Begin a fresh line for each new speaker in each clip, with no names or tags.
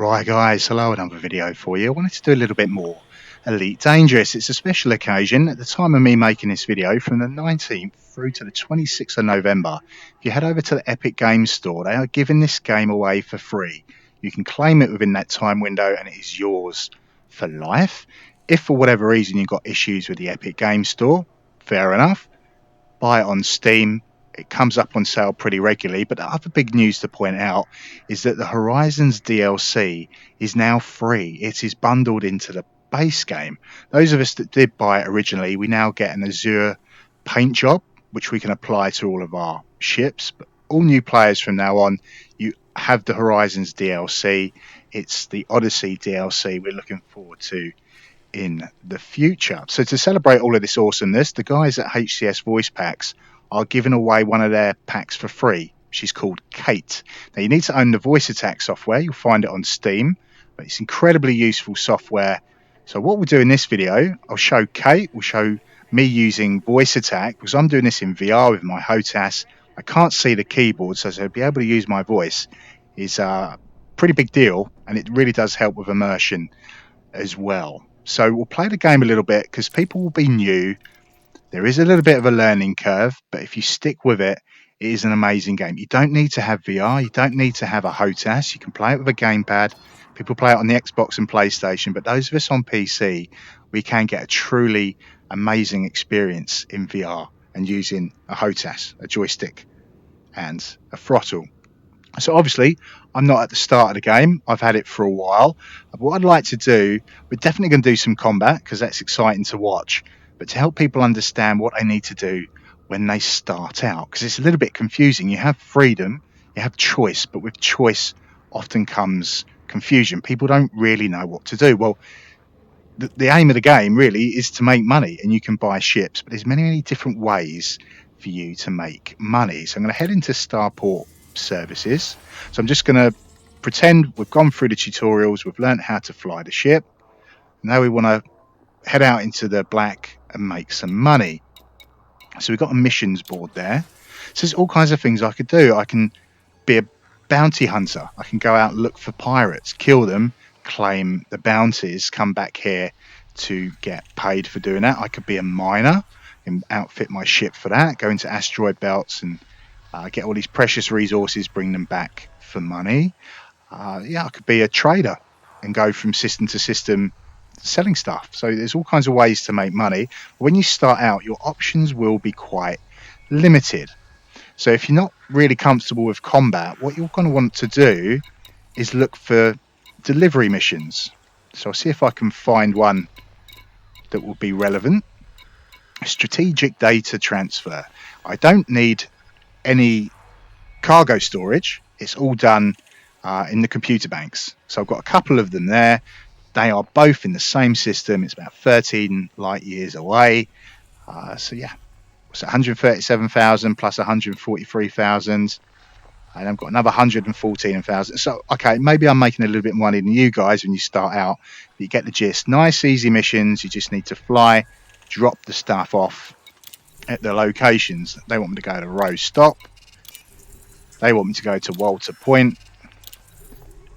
Right guys, hello, another video for you. I wanted to do a little bit more Elite Dangerous. It's a special occasion at the time of me making this video from the 19th through to the 26th of November. If you head over to the Epic Games Store, they are giving this game away for free. You can claim it within that time window and it is yours for life. If for whatever reason you've got issues with the Epic Games Store, fair enough. Buy it on Steam. It comes up on sale pretty regularly, but the other big news to point out is that the Horizons DLC is now free. It is bundled into the base game. Those of us that did buy it originally, we now get an Azure paint job, which we can apply to all of our ships. But all new players from now on, you have the Horizons DLC. It's the Odyssey DLC we're looking forward to in the future. So to celebrate all of this awesomeness, the guys at HCS Voice Packs are giving away one of their packs for free. She's called Kate. Now you need to own the Voice Attack software. You'll find it on Steam, but it's incredibly useful software. So what we'll do in this video, I'll show Kate, we'll show me using Voice Attack because I'm doing this in VR with my HOTAS. I can't see the keyboard, so to be able to use my voice is a pretty big deal, and it really does help with immersion as well. So we'll play the game a little bit because people will be new. There is a little bit of a learning curve, but if you stick with it, it is an amazing game. You don't need to have VR. You don't need to have a HOTAS. You can play it with a gamepad. People play it on the Xbox and PlayStation, but those of us on PC, we can get a truly amazing experience in VR and using a HOTAS, a joystick, and a throttle. So obviously, I'm not at the start of the game. I've had it for a while. What I'd like to do, we're definitely going to do some combat because that's exciting to watch. But to help people understand what they need to do when they start out, because it's a little bit confusing. You have freedom, you have choice, but with choice often comes confusion. People don't really know what to do. Well, the aim of the game really is to make money, and you can buy ships, but there's many different ways for you to make money. So I'm going to head into Starport Services. So I'm just going to pretend we've gone through the tutorials, we've learned how to fly the ship. Now we want to head out into the black and make some money. So we've got a missions board there. So there's all kinds of things I could do. I can be a bounty hunter. I can go out and look for pirates, kill them, claim the bounties, come back here to get paid for doing that. I could be a miner and outfit my ship for that, go into asteroid belts and get all these precious resources, bring them back for money. I could be a trader and go from system to system selling stuff. So there's all kinds of ways to make money. When you start out, your options will be quite limited. So if you're not really comfortable with combat, what you're going to want to do is look for delivery missions. So I'll see if I can find one that will be relevant. Strategic data transfer. I don't need any cargo storage. It's all done in the computer banks. So I've got a couple of them there. They are both in the same system. It's about 13 light years away. So 137,000 plus 143,000. And I've got another 114,000. So, okay, maybe I'm making a little bit more money than you guys when you start out. But you get the gist. Nice, easy missions. You just need to fly, drop the stuff off at the locations. They want me to go to Rose Stop. They want me to go to Walter Point.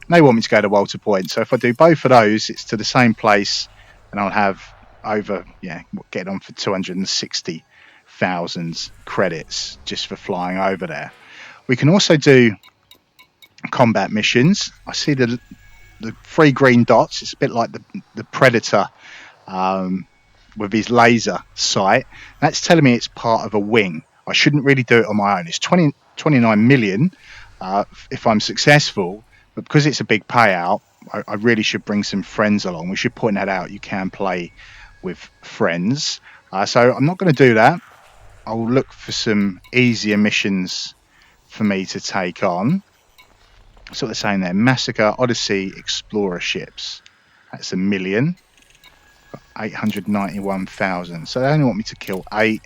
They want me to go to Walter Point. So if I do both of those, it's to the same place, and I'll have over, get on for 260,000 credits just for flying over there. We can also do combat missions. I see the 3 green dots. It's a bit like the Predator with his laser sight. That's telling me it's part of a wing. I shouldn't really do it on my own. It's 29 million if I'm successful, but because it's a big payout, I really should bring some friends along. We should point that out. You can play with friends. So I'm not going to do that. I'll look for some easier missions for me to take on. That's what they're saying there. Massacre Odyssey Explorer ships. That's 1 million. 891,000. So they only want me to kill 8.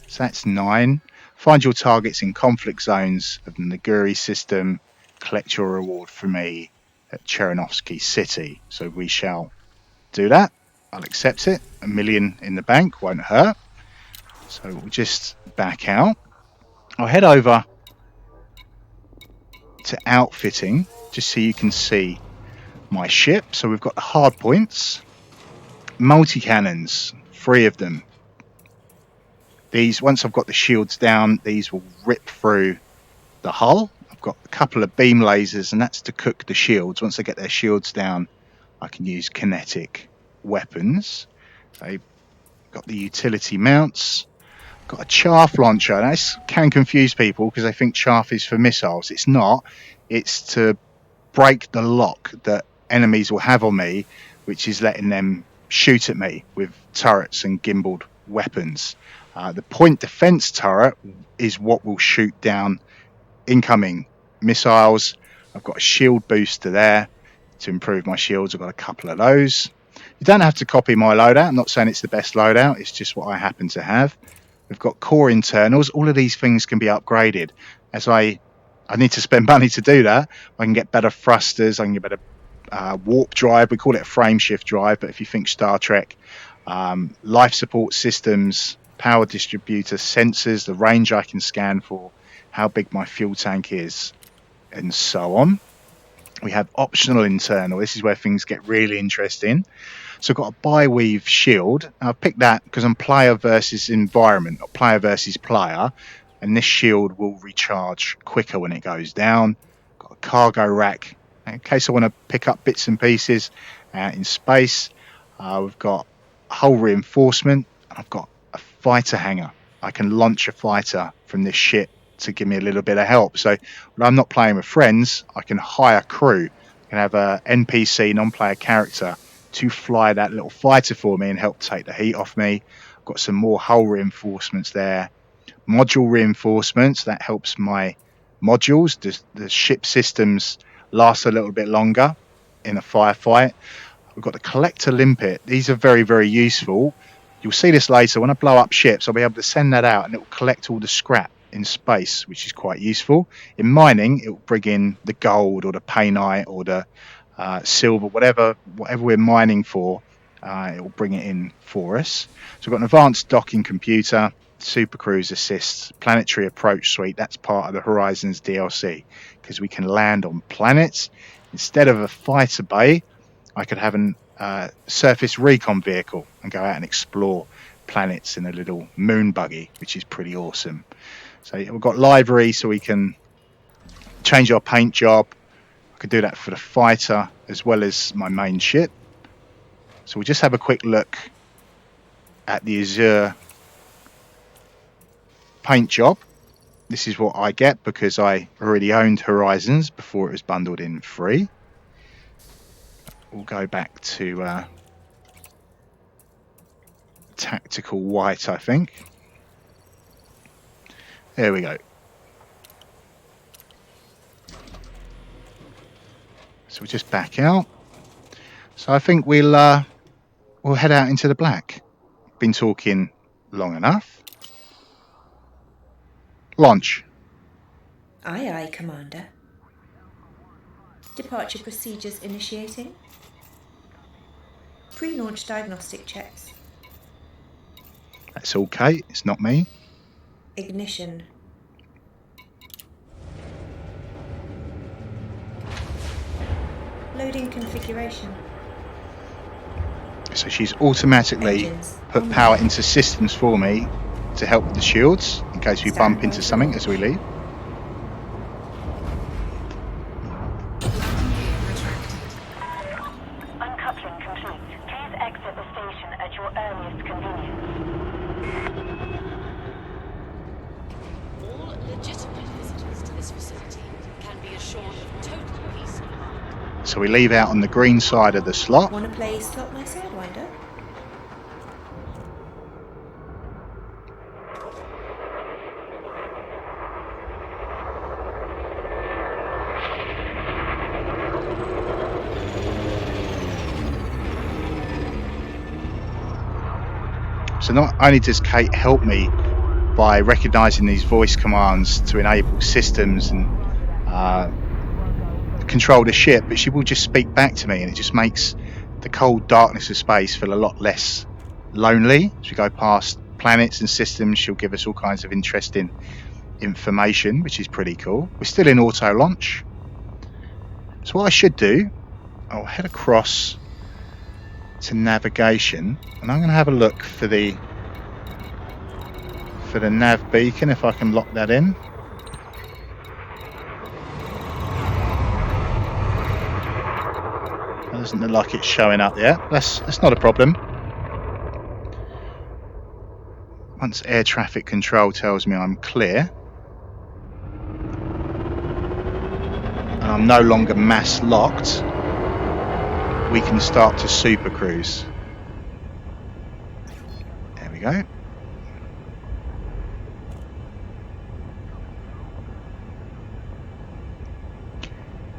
So that's 9. Find your targets in conflict zones of the Naguri system. Collect your reward for me at Chernovsky City. So we shall do that. I'll accept it. 1 million in the bank won't hurt. So we'll just back out. I'll head over to outfitting, just so you can see my ship. So we've got the hard points, multi-cannons, 3 of them. These, once I've got the shields down, these will rip through the hull. I've got a couple of beam lasers, and that's to cook the shields. Once I get their shields down, I can use kinetic weapons. I've got the utility mounts. Got a chaff launcher. Now, this can confuse people because they think chaff is for missiles. It's not. It's to break the lock that enemies will have on me, which is letting them shoot at me with turrets and gimbaled weapons. The point defense turret is what will shoot down incoming missiles. I've got a shield booster there to improve my shields. I've got a couple of those. You don't have to copy my loadout. I'm not saying it's the best loadout. It's just what I happen to have. We've got core internals. All of these things can be upgraded. As I need to spend money to do that. I can get better thrusters. I can get better warp drive. We call it a frame shift drive, but if you think Star Trek, life support systems, power distributor, sensors, the range I can scan for, how big my fuel tank is, and so on. We have optional internal. This is where things get really interesting. So I've got a bi-weave shield. I've picked that because I'm player versus environment, not player versus player. And this shield will recharge quicker when it goes down. Got a cargo rack in case I want to pick up bits and pieces in space. We've got hull reinforcement. I've got a fighter hangar. I can launch a fighter from this ship to give me a little bit of help. So when I'm not playing with friends, I can hire crew. I can have a NPC, non-player character, to fly that little fighter for me and help take the heat off me. I've got some more hull reinforcements there. Module reinforcements, that helps my modules. The ship systems last a little bit longer in a firefight. We've got the collector limpet. These are very, very useful. You'll see this later. When I blow up ships, I'll be able to send that out and it will collect all the scrap in space, which is quite useful. In mining, it will bring in the gold or the painite or the silver, whatever we're mining for, it will bring it in for us. So we've got an advanced docking computer, super cruise assists, planetary approach suite. That's part of the Horizons DLC because we can land on planets. Instead of a fighter bay, I could have a surface recon vehicle and go out and explore planets in a little moon buggy, which is pretty awesome. So we've got livery, so we can change our paint job. I could do that for the fighter as well as my main ship. So we'll just have a quick look at the Azure paint job. This is what I get because I already owned Horizons before it was bundled in free. We'll go back to tactical white, I think. There we go. So we'll just back out. So I think we'll head out into the black. Been talking long enough. Launch.
Aye, aye, Commander. Departure procedures initiating. Pre-launch diagnostic checks.
That's okay. It's not me.
Ignition. Loading configuration.
So she's automatically put power into systems for me to help with the shields in case we bump into something as we leave.
Uncoupling complete. Please exit the station at your earliest convenience.
All legitimate visitors to this facility can be assured of total peace of mind.
So we leave out on the green side of the slot.
Want to play Slot My Sidewinder?
So not only does Kate help me by recognizing these voice commands to enable systems and control the ship, but she will just speak back to me, and it just makes the cold darkness of space feel a lot less lonely. As we go past planets and systems, she'll give us all kinds of interesting information, which is pretty cool. We're still in auto launch. So what I should do, I'll head across to navigation, and I'm going to have a look for the Nav Beacon, if I can lock that in. That doesn't look like it's showing up yet. That's not a problem. Once air traffic control tells me I'm clear, and I'm no longer mass locked, we can start to super cruise. There we go.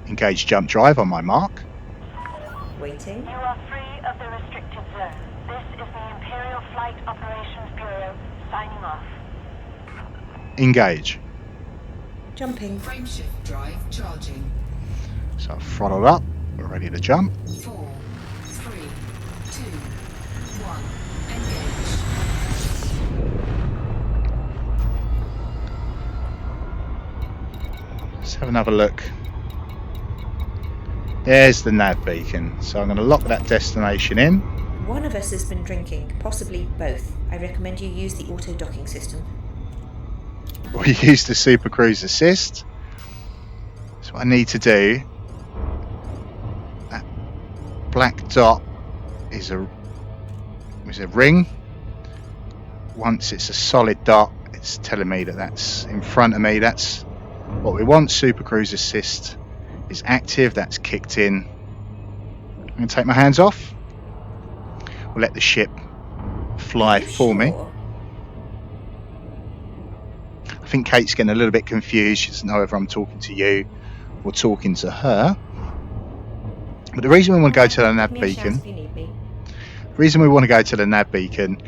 Engage jump drive on my mark.
Waiting.
You are free of the restricted zone. This is the Imperial Flight Operations Bureau signing off.
Engage.
Jumping.
Frameshift drive charging.
So I've throttled up. We're ready to jump.
4, 3, 2, 1. Engage.
Let's have another look. There's the Nav Beacon. So I'm going to lock that destination in.
One of us has been drinking, possibly both. I recommend you use the auto docking system.
We use the Super Cruise Assist. So what I need to do, that black dot is a ring. Once it's a solid dot, it's telling me that that's in front of me. That's what we want. Super Cruise Assist is active. That's kicked in. I'm going to take my hands off. We'll let the ship fly for me. I think Kate's getting a little bit confused. She doesn't know whether I'm talking to you or talking to her. But the reason we want to go to the Nav Beacon,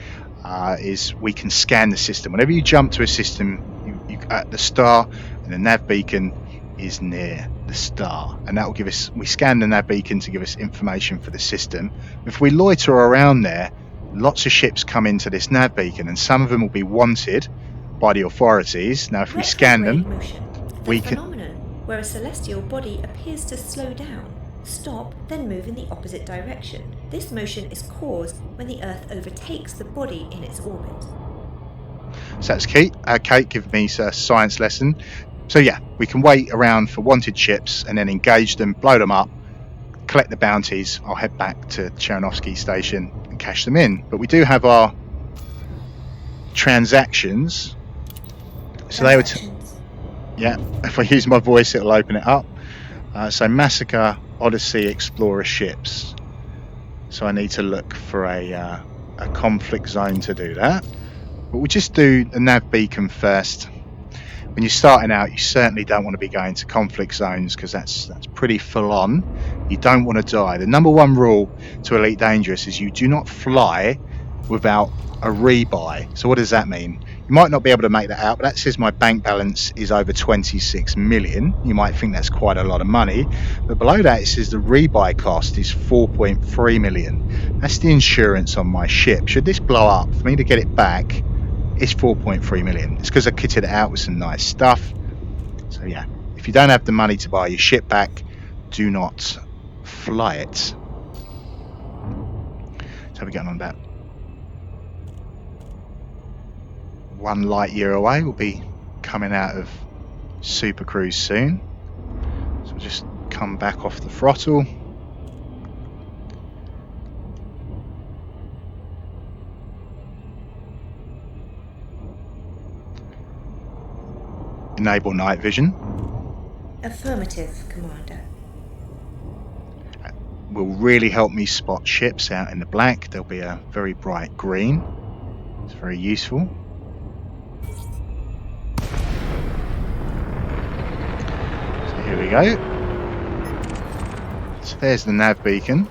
is we can scan the system. Whenever you jump to a system, you at the star, and the Nav Beacon is near the star, and that will give us. We scan the Nav Beacon to give us information for the system. If we loiter around there, lots of ships come into this Nav Beacon, and some of them will be wanted by the authorities. Now, if we scan them, we can.
Phenomenon where a celestial body appears to slow down, stop, then move in the opposite direction. This motion is caused when the Earth overtakes the body in its orbit.
So that's Kate. Kate giving me a science lesson. So yeah, we can wait around for wanted ships and then engage them, blow them up, collect the bounties. I'll head back to Chernovsky Station and cash them in. But we do have our transactions. So they would, yeah. If I use my voice, it'll open it up. So Massacre, Odyssey, Explorer ships. So I need to look for a conflict zone to do that. But we'll just do the Nav Beacon first. When you're starting out, you certainly don't want to be going to conflict zones because that's pretty full on. You don't want to die. The number one rule to Elite Dangerous is you do not fly without a rebuy. So what does that mean? You might not be able to make that out, but that says my bank balance is over 26 million. You might think that's quite a lot of money, but below that it says the rebuy cost is 4.3 million. That's the insurance on my ship. Should this blow up, for me to get it back, it's 4.3 million. It's because I kitted it out with some nice stuff. So yeah, if you don't have the money to buy your ship back, do not fly it. So we're getting on that. 1 light year away. We'll be coming out of Super Cruise soon. So we'll just come back off the throttle. Enable night vision.
Affirmative, Commander.
Will really help me spot ships out in the black. There'll be a very bright green. It's very useful. So here we go. So there's the Nav Beacon.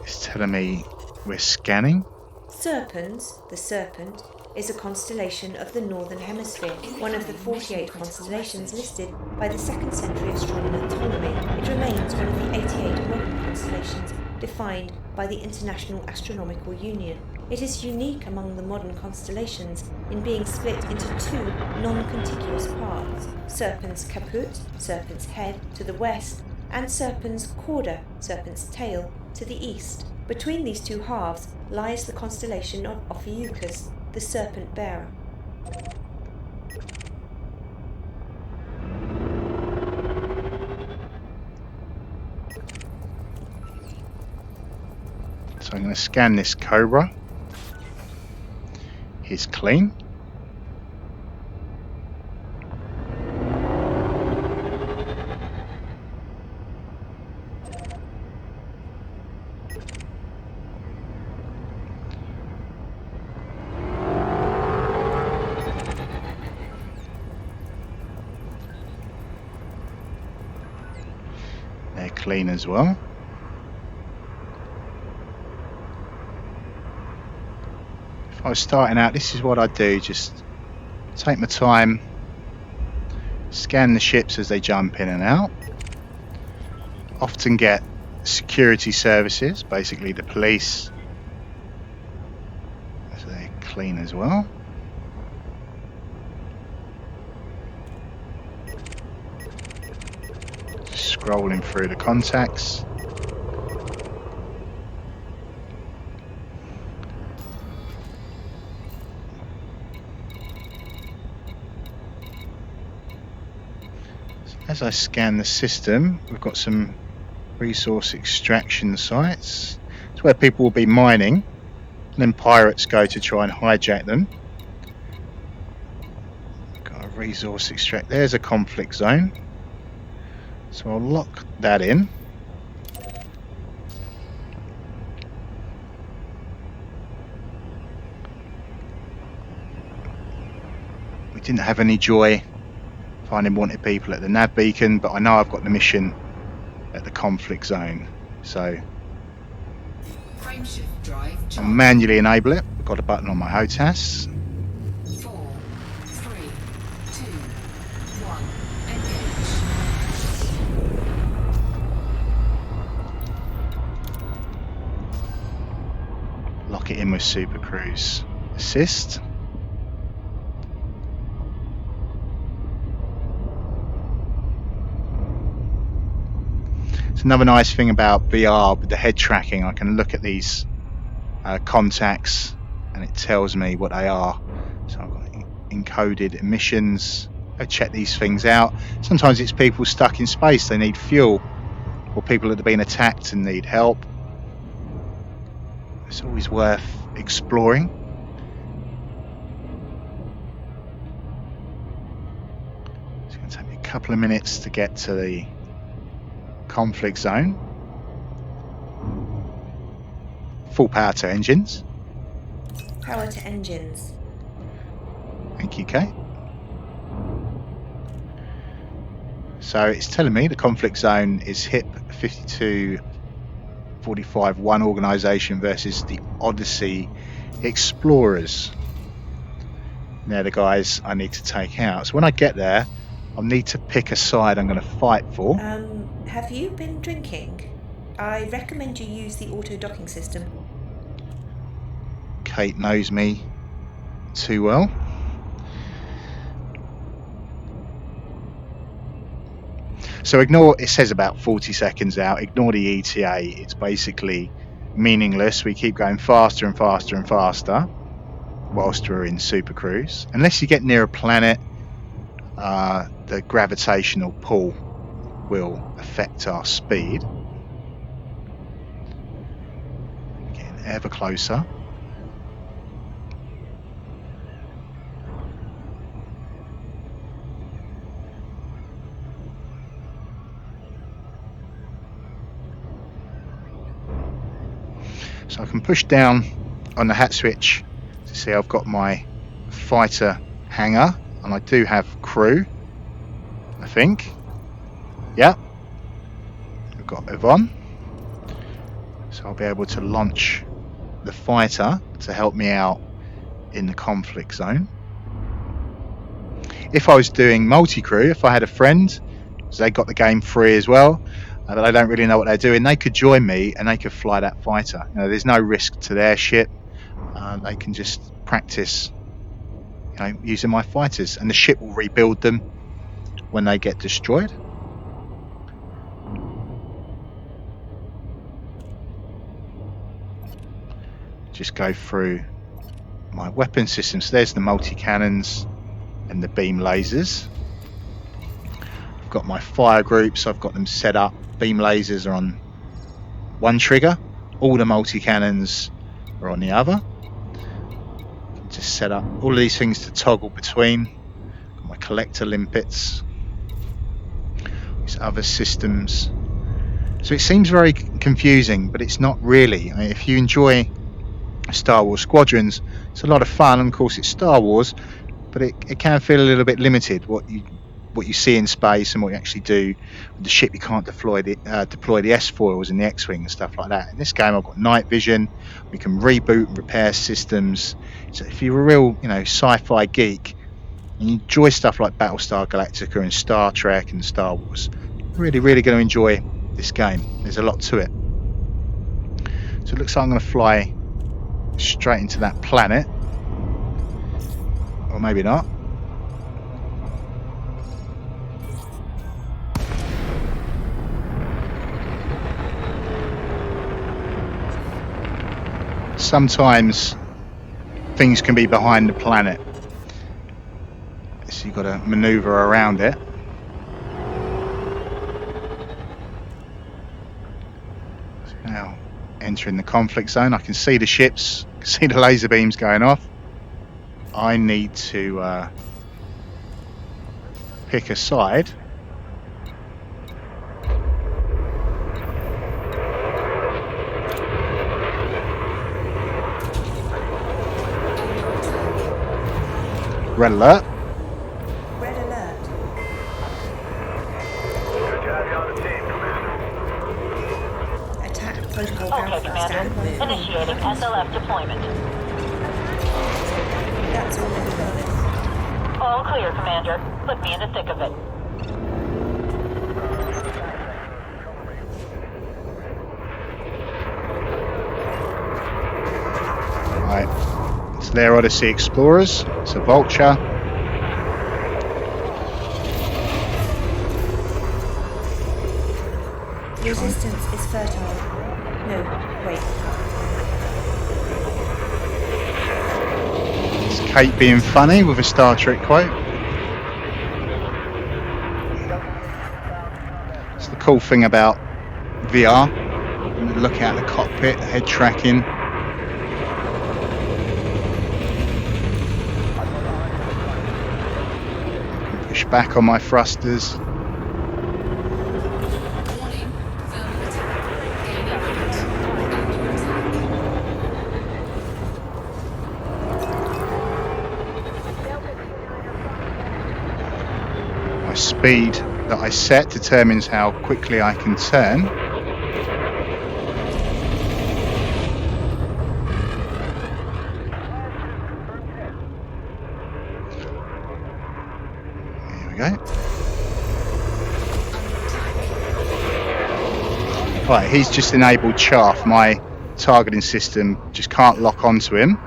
It's telling me we're scanning.
Serpens, the Serpent, is a constellation of the Northern Hemisphere, one of the 48 constellations listed by the 2nd century astronomer Ptolemy. It remains one of the 88 modern constellations defined by the International Astronomical Union. It is unique among the modern constellations in being split into two non-contiguous parts, Serpens Caput, Serpent's Head, to the west, and Serpens Cauda, Serpent's Tail, to the east. Between these two halves lies the constellation of Ophiuchus, the Serpent Bearer.
So I'm going to scan this Cobra. He's clean. They're clean as well. If I was starting out, this is what I'd do. Just take my time, scan the ships as they jump in and out. Often get security services, basically the police. So they're clean as well. Just scrolling through the contacts. As I scan the system, we've got some resource extraction sites. It's where people will be mining, and then pirates go to try and hijack them. Got a resource extract. There's a conflict zone, so I'll lock that in. We didn't have any joy finding wanted people at the Nav Beacon, but I know I've got the mission at the conflict zone, so
Frameshift drive
I'll
charged.
manually enable it. I've got a button on my HOTAS.
4, 3, 2, 1, engage.
Lock it in with Super Cruise Assist. It's another nice thing about VR with the head tracking. I can look at these contacts and it tells me what they are. So I've got encoded emissions. I check these things out. Sometimes it's people stuck in space, they need fuel, or people that have been attacked and need help. It's always worth exploring. It's going to take me a couple of minutes to get to the conflict zone. Full power to engines.
Power to engines.
Thank you, Kate. So it's telling me the conflict zone is HIP 5245-1 organisation versus the Odyssey Explorers. They're the guys I need to take out. So when I get there, I'll need to pick a side I'm going to fight for.
Have you been drinking? I recommend you use the auto docking system.
Kate knows me too well. So ignore, it says about 40 seconds out, ignore the ETA. It's basically meaningless. We keep going faster and faster and faster whilst we're in Super Cruise. Unless you get near a planet, the gravitational pull will affect our speed. Getting ever closer. So I can push down on the hat switch to see I've got my fighter hangar, and I do have crew, I think. Yeah, we've got Yvonne, so I'll be able to launch the fighter to help me out in the conflict zone. If I was doing multi-crew, if I had a friend, so they got the game free as well, but they don't really know what they're doing, they could join me and they could fly that fighter. You know, there's no risk to their ship. they can just practice, using my fighters, and the ship will rebuild them when they get destroyed. Just go through my weapon systems. There's the multi-cannons and the beam lasers. I've got my fire groups, I've got them set up. Beam lasers are on one trigger, all the multi-cannons are on the other. Just set up all of these things to toggle between. Got my collector limpets, these other systems. So it seems very confusing, but it's not really. I mean, if you enjoy Star Wars Squadrons, it's a lot of fun, and of course it's Star Wars, but it can feel a little bit limited what you see in space and what you actually do with the ship. You can't deploy the S-foils and the X-wing and stuff like that. In this game, I've got night vision. We can reboot and repair systems. So if you're a real sci-fi geek and you enjoy stuff like Battlestar Galactica and Star Trek and Star Wars, you're really, really going to enjoy this game. There's a lot to it. So it looks like I'm going to fly straight into that planet, or maybe not. Sometimes things can be behind the planet, so you've got to maneuver around it. So now entering the conflict zone. I can see the ships, I can see the laser beams going off. I need to pick a side. Red alert.
Red alert.
Good job you on the team, Commander.
Attack protocol
Okay,
alpha
Commander.
standby.
Initiating SLF deployment.
That's all we've got.
All clear, Commander. Put me in the thick of it.
Right. It's their Odyssey Explorers. It's a Vulture.
Resistance is fertile. No, wait.
It's Kate being funny with a Star Trek quote. It's the cool thing about VR. Look out the cockpit, head tracking. Push back on my thrusters.
Warning. Thermal attack. Gaining height. Under attack.
My speed that I set determines how quickly I can turn. There we go. Right, he's just enabled chaff. My targeting system just can't lock onto him.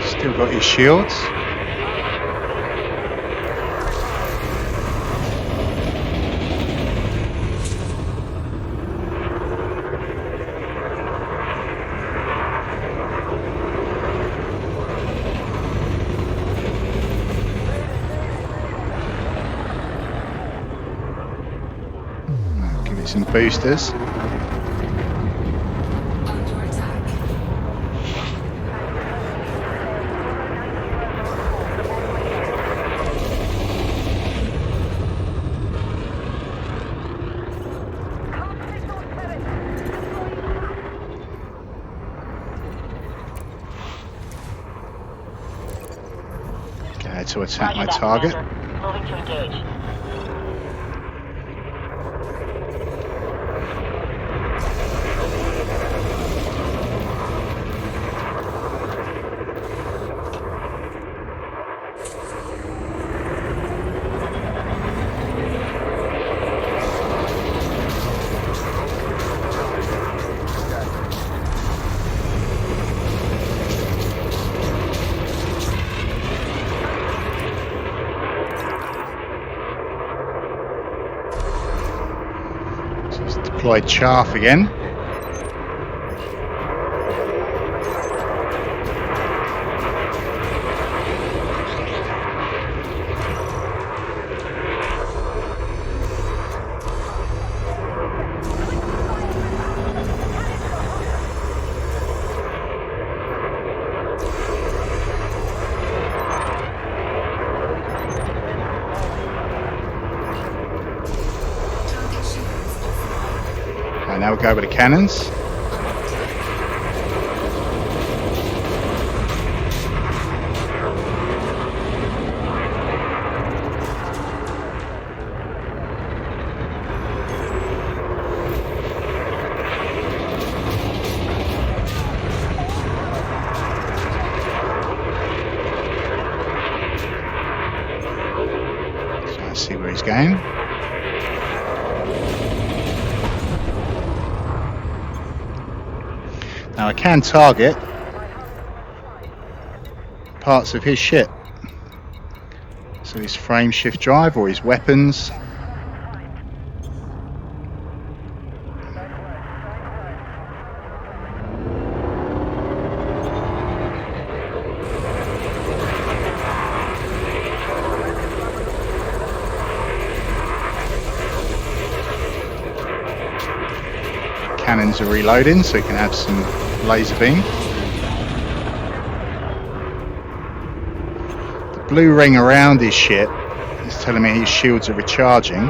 Still got his shields. Give it some boosters.
Under attack.
Okay, to attack my
Roger that,
target.
Commander. Moving to engage.
deployed chaff again.
Target shields offline.
And now we'll go with the cannons. So let's see where he's going. Now I can target parts of his ship. So his frame shift drive or his weapons. Cannons are reloading so he can have some laser beam. The blue ring around his ship is telling me his shields are recharging.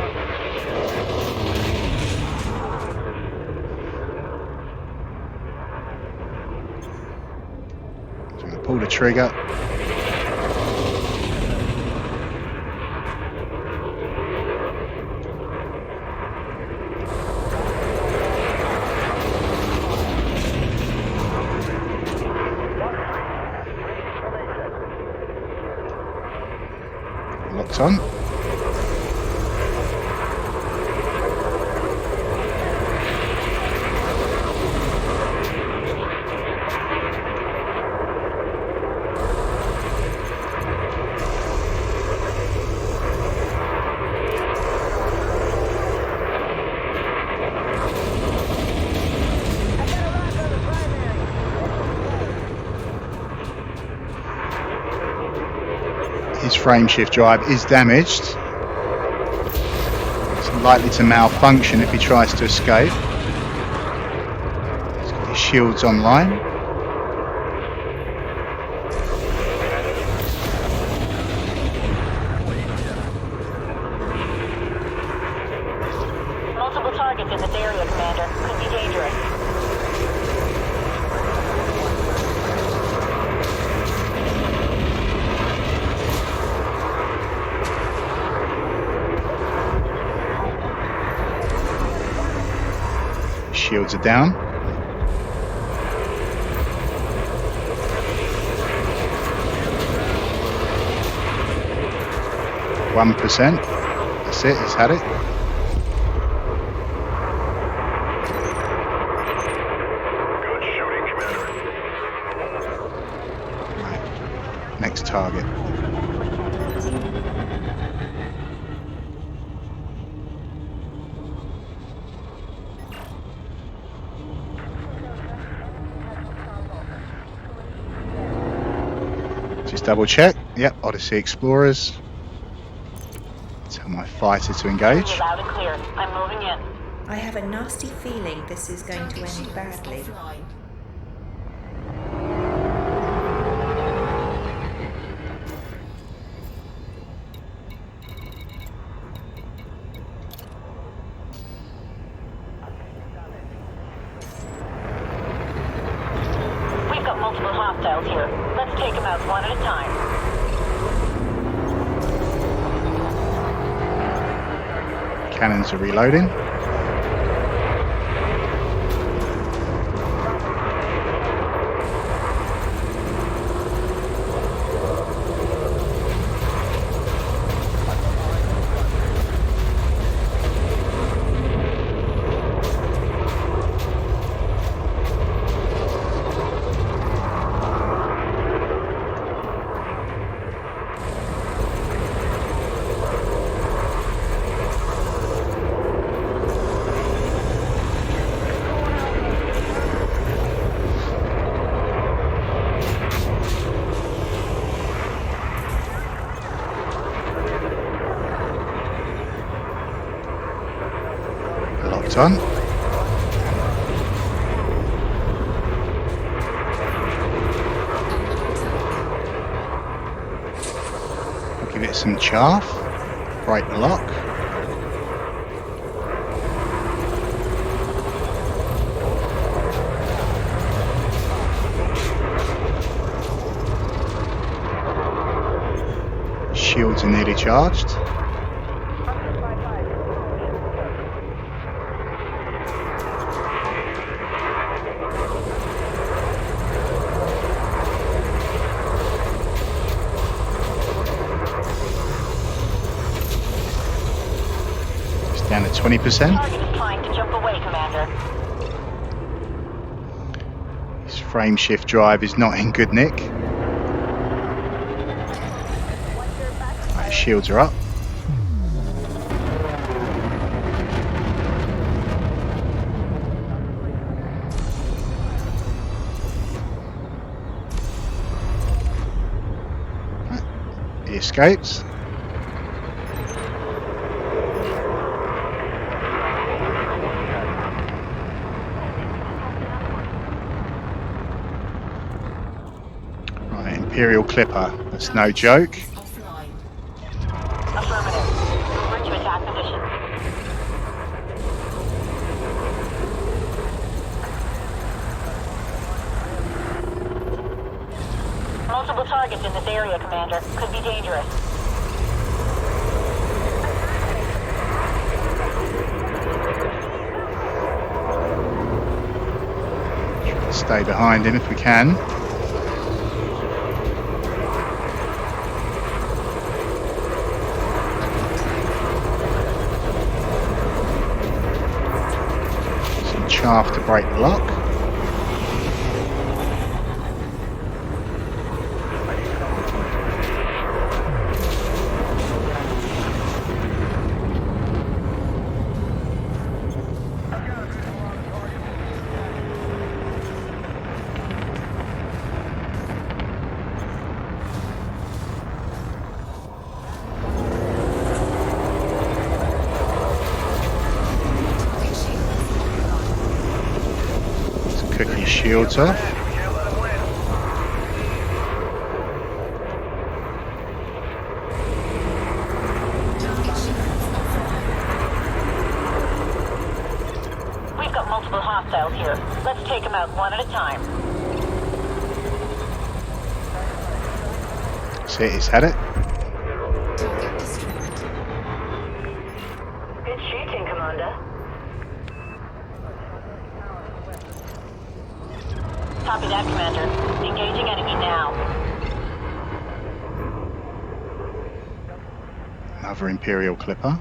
So I'm going to pull the trigger. Locked on. His frame shift drive is damaged. It's likely to malfunction if he tries to escape. He's got his shields online.
Multiple targets in this area, Commander. Could be dangerous.
Shields are down. %. That's it, he's had it.
Good shooting, Commander.
Right. Next target. Just double check. Yep, Odyssey Explorers. Tell my fighter to engage.
Loud and clear. I'm moving in.
I have a nasty feeling this is going to
Target
end
shields
badly.
offline.
We've got multiple hostiles here. Let's take them out one at a time.
Cannons are reloading. Locked on. I'll give it some chaff. Break the lock. Shields are nearly charged. Just down to 20%.
Target is trying to jump away, Commander.
This frame shift drive is not in good nick. Right, shields are up. Right, he escapes. Right, Imperial Clipper. That's no joke.
Offline.
Affirmative. Moving to attack position. Multiple targets in this area, Commander. Could be dangerous.
Stay behind him if we can. Some chaff to break the lock. Cookie shields off.
We've got multiple hostiles here. Let's take them out one at a time.
See, he's had it.
Target destroyed.
Good shooting, Commander. Copy that, Commander. Engaging enemy now.
Another Imperial Clipper.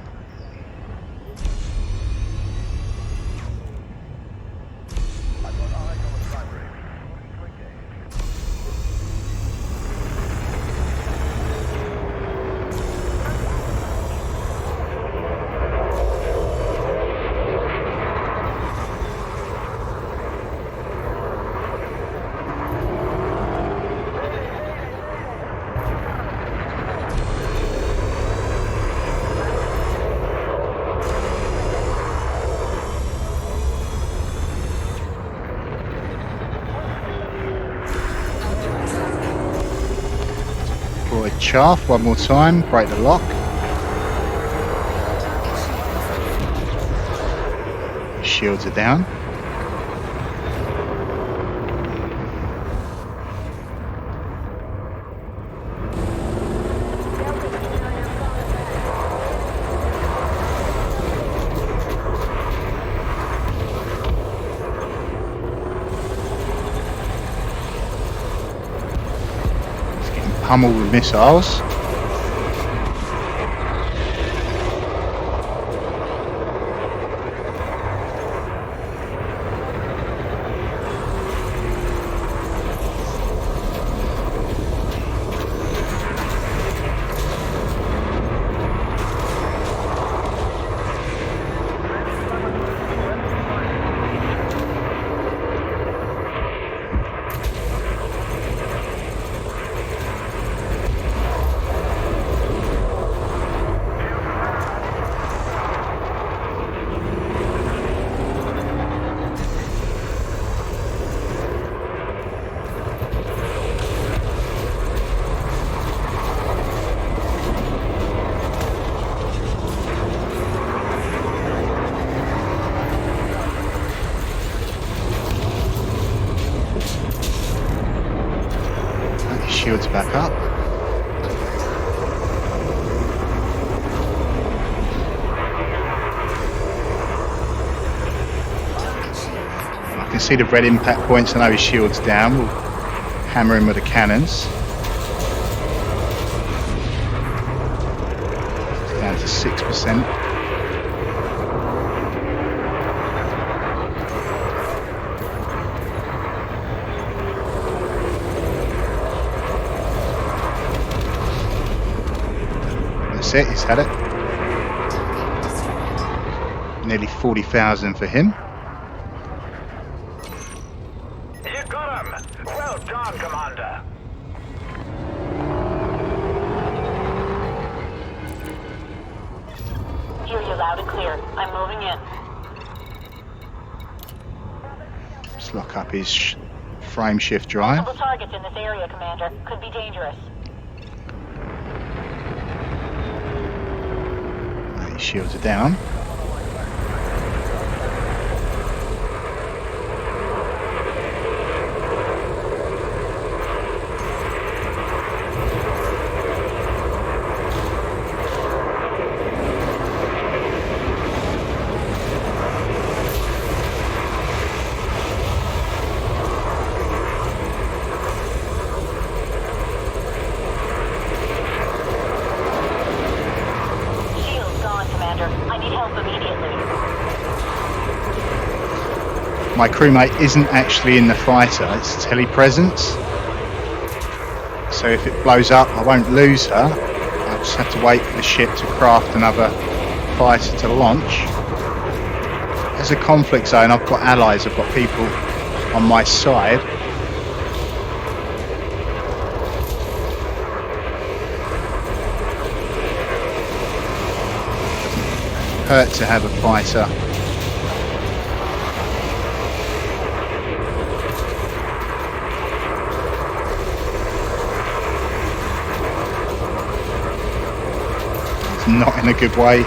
Deploy chaff one more time, break the lock. Shields are down. It's getting pummeled with missiles. back up. I can see the red impact points. I know his shield's down. We'll hammer him with the cannons. It's down to 6%. That's it, he's had it. Nearly 40,000 for him.
You got him! Well done, Commander.
Hear you loud and clear. I'm moving in.
Let's lock up his frame shift drive.
Multiple targets in this area, Commander. Could be dangerous.
His shields are down. My crewmate isn't actually in the fighter, it's telepresence. So if it blows up, I won't lose her. I'll just have to wait for the ship to craft another fighter to launch. As a conflict zone, I've got allies, I've got people on my side. Doesn't hurt to have a fighter. Not in a good way.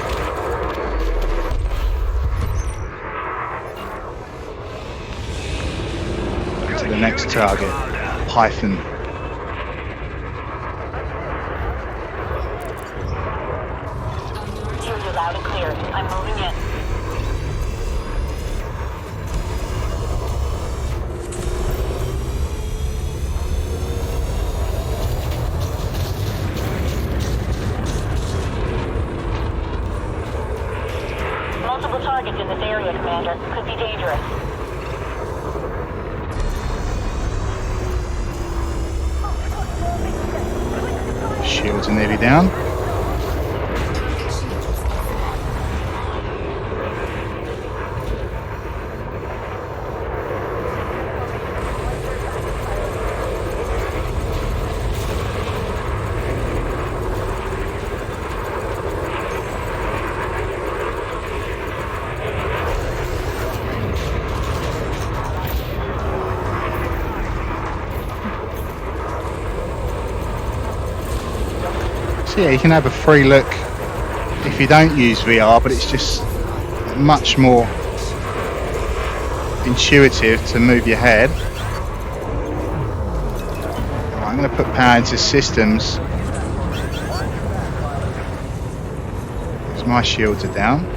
To the next target, Python.
Hear you loud and clear. I'm moving in. Multiple targets in this area, Commander. Could be dangerous.
Shields are nearly down. So yeah, you can have a free look if you don't use VR, but it's just much more intuitive to move your head. Right, I'm going to put power into systems because my shields are down.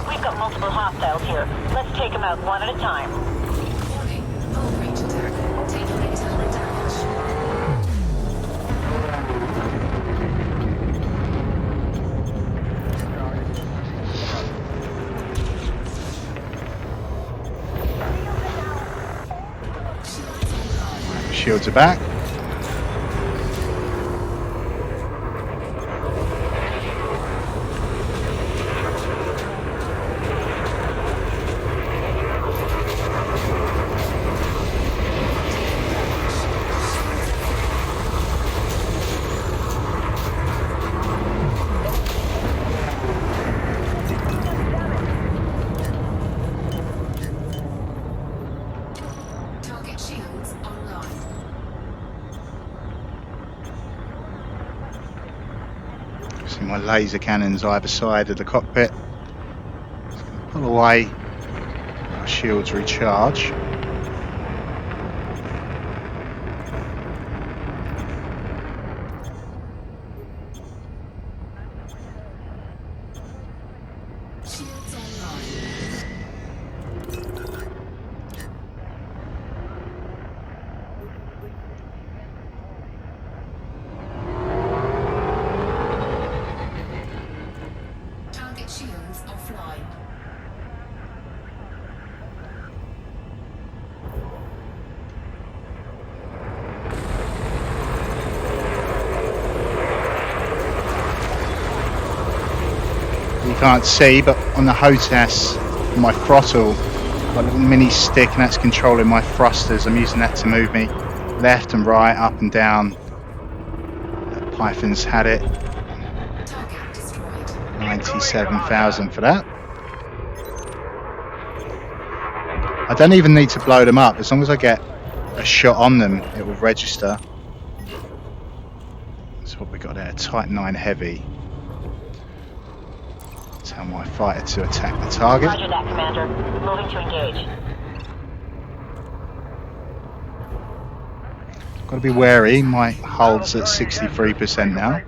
We've got multiple hostiles here. Let's take them out one at a time.
Warning, long range attack. Taking external damage.
Shields are back.
Target shields online.
See my laser cannons either side of the cockpit. Just going to pull away. Our shields recharge. can't see, but on the HOTAS, my throttle, got a little mini stick, and that's controlling my thrusters. I'm using that to move me left and right, up and down. Python's had it. 97,000 for that. I don't even need to blow them up. As long as I get a shot on them, it will register. That's what we got there. Type 9 heavy. Tell my fighter to attack the target.
Roger that, Commander. Moving to engage.
Got to be wary. My hull's at 63% now.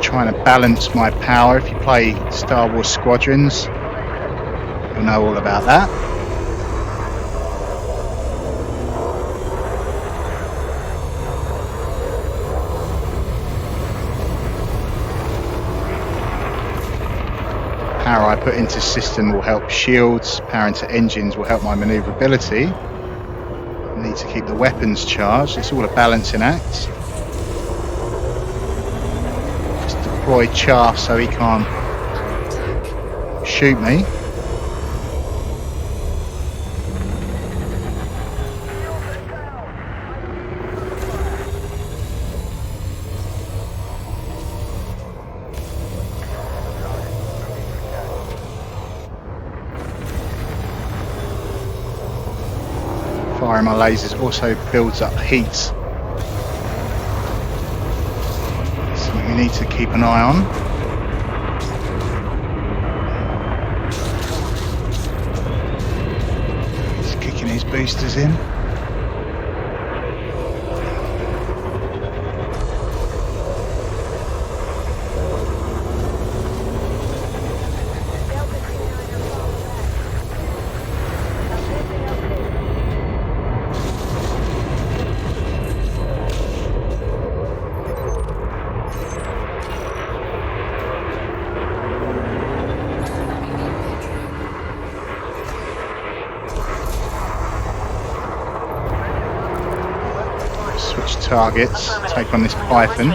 Trying to balance my power. If you play Star Wars Squadrons, you'll know all about that. Power I put into system will help shields, power into engines will help my maneuverability. I need to keep the weapons charged. It's all a balancing act. Deploy chaff so he can't shoot me. Firing my lasers also builds up heat. We need to keep an eye on. He's kicking his boosters in. Switch targets, take on this Python.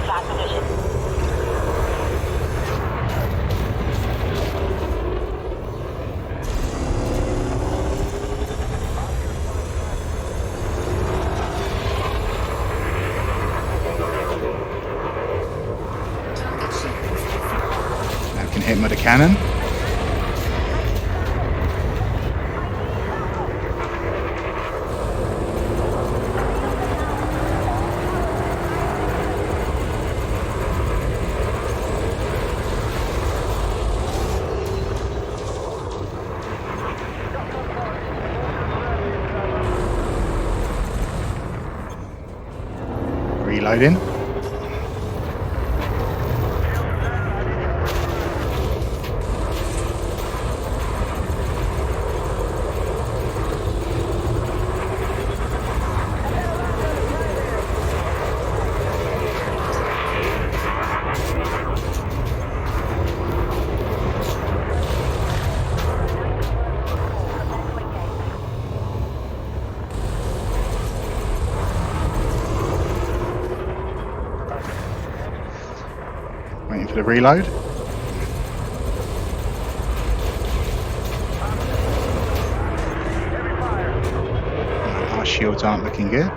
Now we can hit him with a cannon. Reloading. Waiting for the reload. Our shields aren't looking good.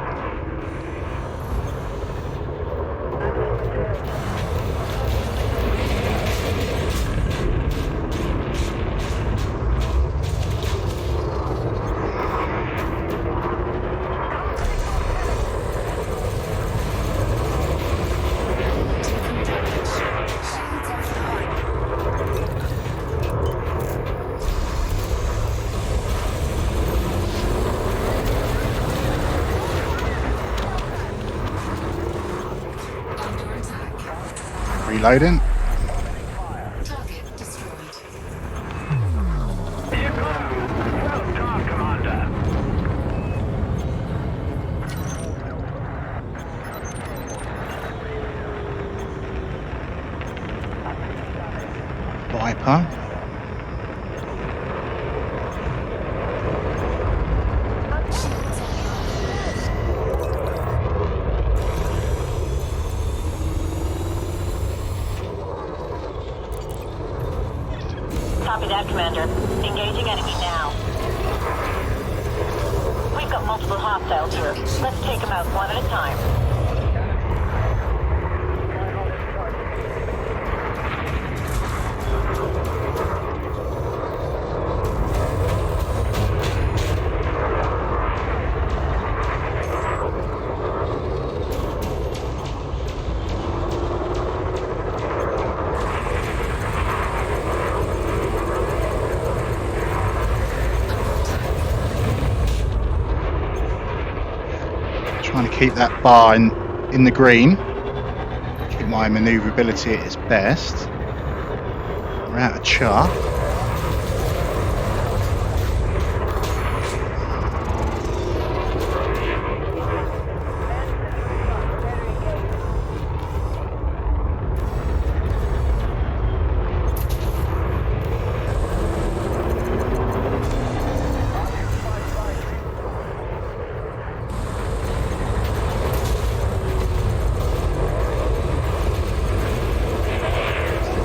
Reloading.
Target destroyed.
You got him!
sniper.
Copy that, Commander. Engaging enemy now. We've got multiple hostiles here. Let's take them out one at a time.
Trying to keep that bar in the green. Keep my manoeuvrability at its best. We're out of char.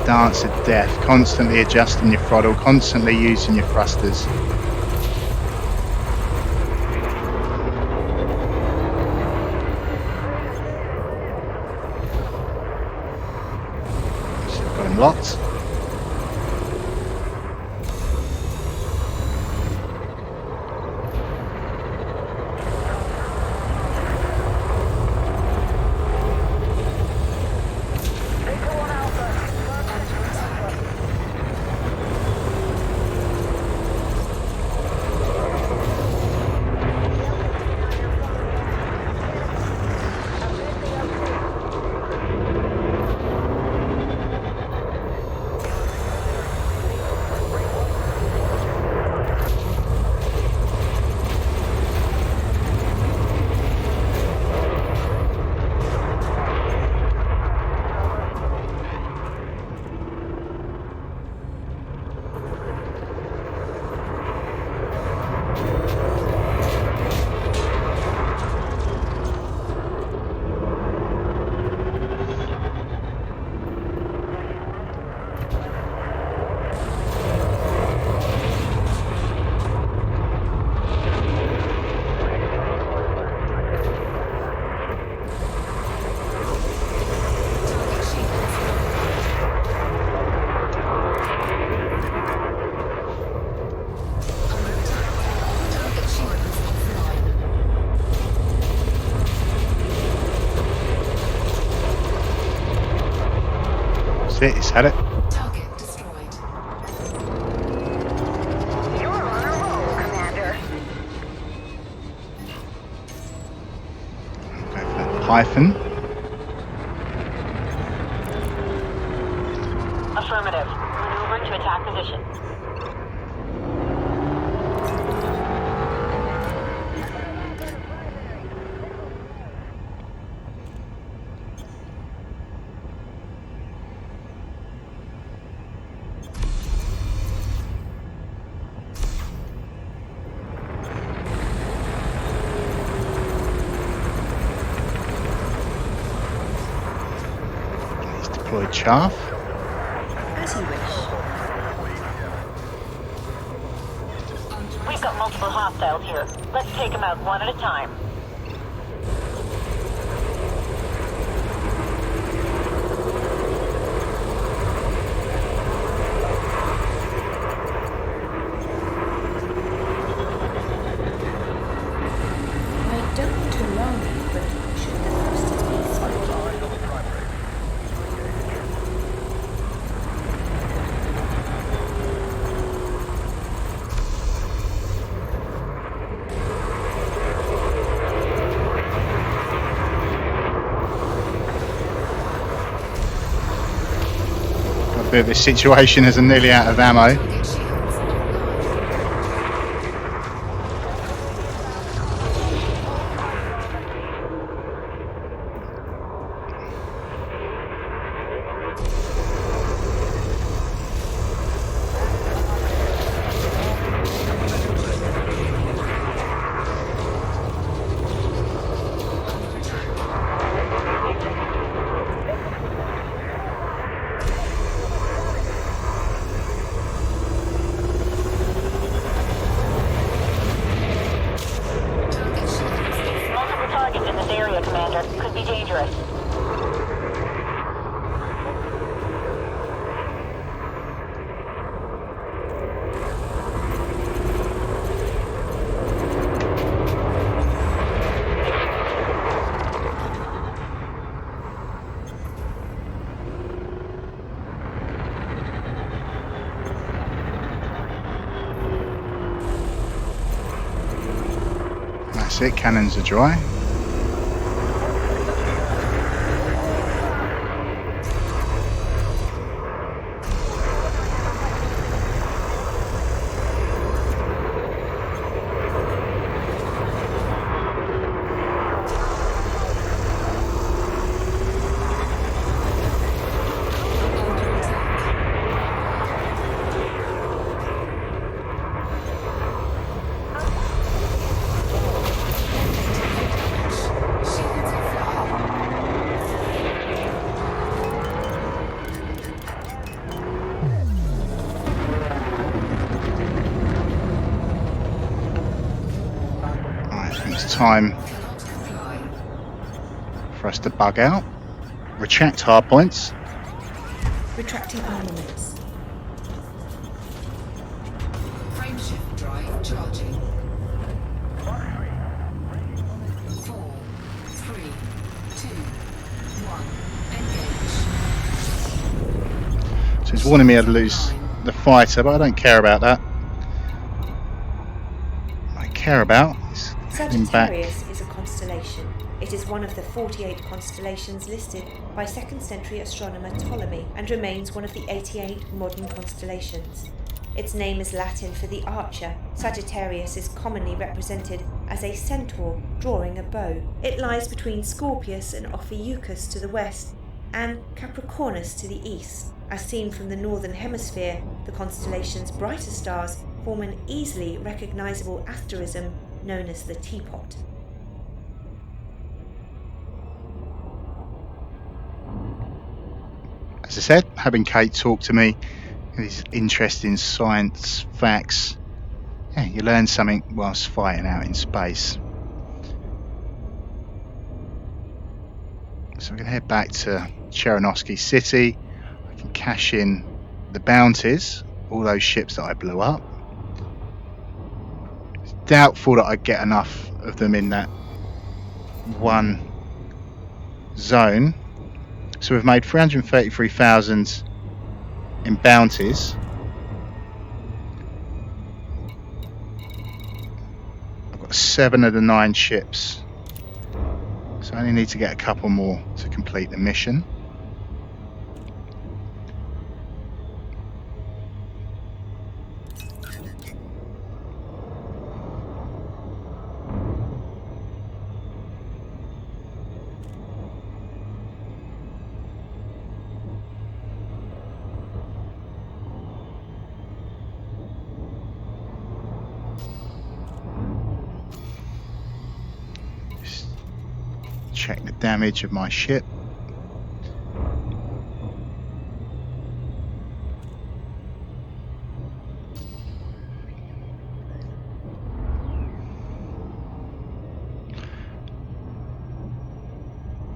Dance of death, constantly adjusting your throttle, constantly using your thrusters. Got him locked. That's it, he's had it.
Target destroyed.
You're on a roll, Commander.
Go for that Python.
Affirmative. Maneuvering to attack position.
He's deployed chaff.
As you wish.
We've got multiple hostiles here. Let's take them out one at a time.
I don't want to alarm you, but should the thrusters be spotted?
Got a bit of a situation as I'm nearly out of ammo.
Target shields online.
That's it, cannons are dry. It's time for us to bug out, retract hardpoints.
Retracting armaments.
Frameshift drive charging. 4, 3, 2, 1. Engage.
So it's warning me I'd lose the fighter, but I don't care about that. What I care about is heading back.
Sagittarius is a constellation. It is one of the 48 constellations listed by 2nd century astronomer Ptolemy and remains one of the 88 modern constellations. Its name is Latin for the archer. Sagittarius is commonly represented as a centaur drawing a bow. It lies between Scorpius and Ophiuchus to the west and Capricornus to the east. As seen from the northern hemisphere, the constellation's brighter stars form an easily recognizable asterism known as the teapot.
As I said, having Kate talk to me, these interesting science facts, yeah, you learn something whilst fighting out in space. So we're going to head back to Chernovsky City. I can cash in the bounties, all those ships that I blew up. It's doubtful that I get enough of them in that one zone. So we've made 333,000 in bounties. I've got 7 of the 9 ships. So I only need to get a couple more to complete the mission. Check the damage of my ship.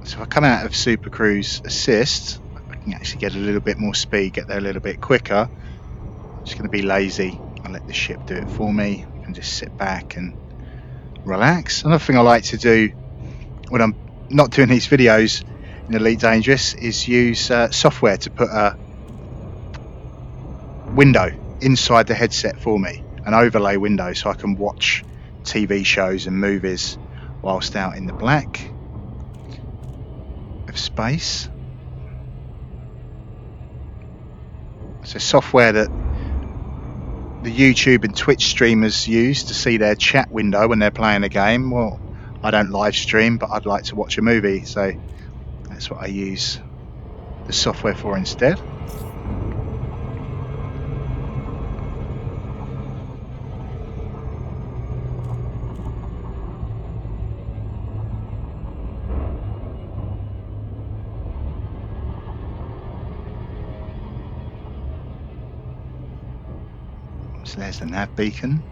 So if I come out of Super Cruise Assist, I can actually get a little bit more speed, get there a little bit quicker. I'm just going to be lazy. I'll let the ship do it for me and just sit back and relax. Another thing I like to do when I'm not doing these videos in Elite Dangerous is use software to put a window inside the headset for me, an overlay window, so I can watch TV shows and movies whilst out in the black of space. So software that the YouTube and Twitch streamers use to see their chat window when they're playing a game. Well, I don't live stream, but I'd like to watch a movie, so that's what I use the software for instead. So there's the Nav Beacon.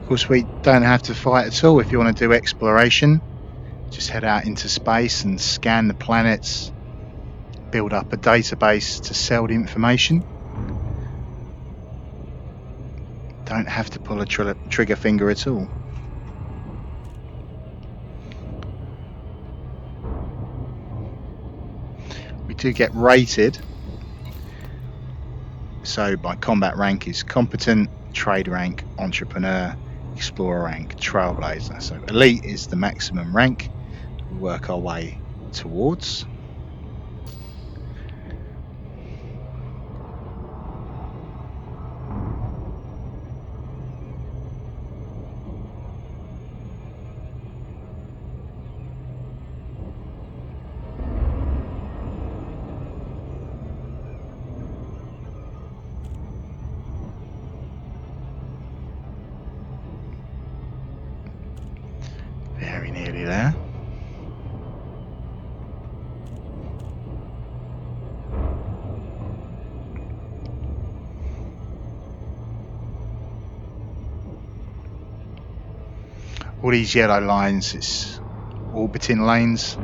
Of course, we don't have to fight at all. If you want to do exploration, just head out into space and scan the planets, build up a database to sell the information. Don't have to pull a trigger finger at all. We do get rated. So my combat rank is competent, trade rank, entrepreneur, explorer rank, trailblazer. So elite is the maximum rank we work our way towards. Very nearly there. All these yellow lines, it's orbiting lanes.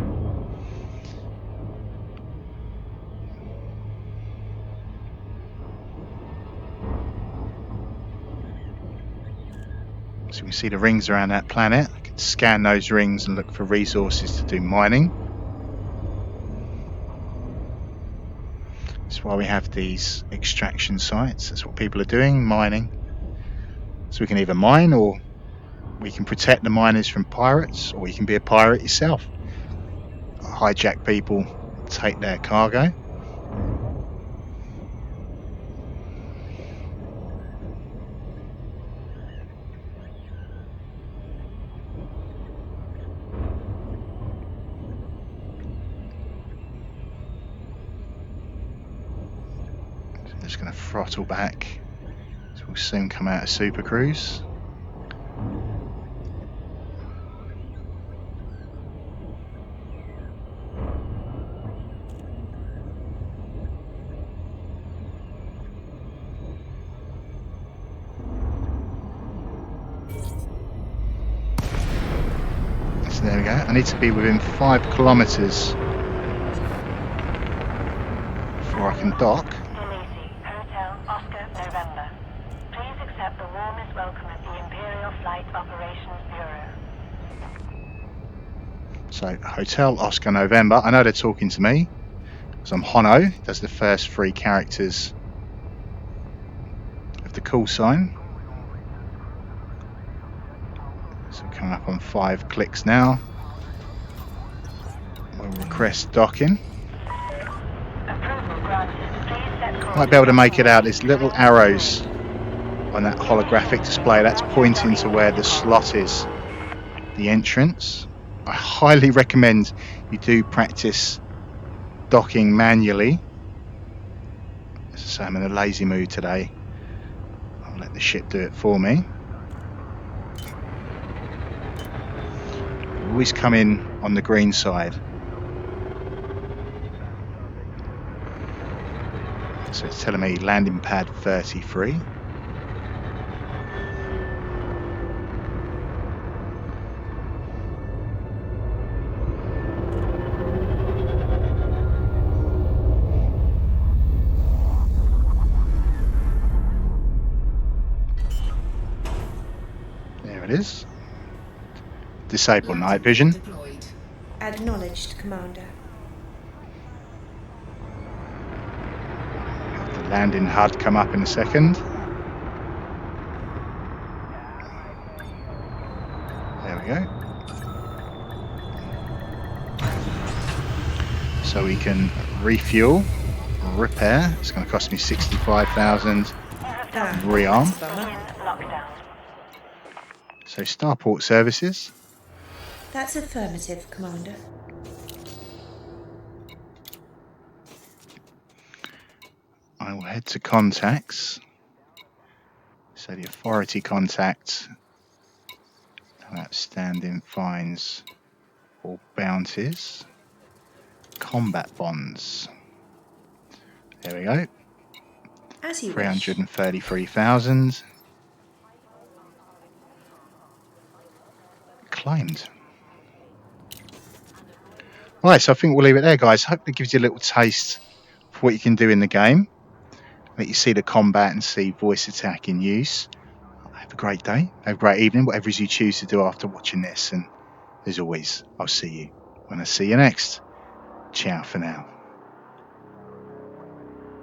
So we see the rings around that planet. I can scan those rings and look for resources to do mining. That's why we have these extraction sites. That's what people are doing, mining. So we can either mine, or we can protect the miners from pirates, or you can be a pirate yourself. Hijack people, take their cargo. So I'm just going to throttle back. So we'll soon come out of Super Cruise. There we go. I need to be within 5 kilometers before I can dock.
Delisi, Hotel Oscar November. Please accept the warmest welcome at the Imperial Flight Operations Bureau.
So, Hotel Oscar November. I know they're talking to me because I'm Hono. Does the first 3 characters of the call sign. So coming up on 5 clicks now. We'll request docking.
Approval granted. Please set course.
Might be able to make it out. There's little arrows on that holographic display. That's pointing to where the slot is, the entrance. I highly recommend you do practice docking manually. As I say, I'm in a lazy mood today. I'll let the ship do it for me. Always come in on the green side. So it's telling me landing pad 33. There it is. Disable night vision.
Deployed.
Acknowledged, Commander.
The landing HUD come up in a second. There we go. So we can refuel, repair. It's going to cost me 65,000. Rearm.
That's a bummer.
Lockdown.
So starport services.
That's affirmative, Commander.
I will head to contacts. So the authority contact, outstanding fines or bounties, combat bonds. There we go.
As you wish.
333,000 claimed. Right, so I think we'll leave it there, guys. Hope that gives you a little taste of what you can do in the game. Let you see the combat and see voice attack in use. Have a great day, have a great evening, whatever it is you choose to do after watching this. And as always, I'll see you when I see you next. Ciao for now.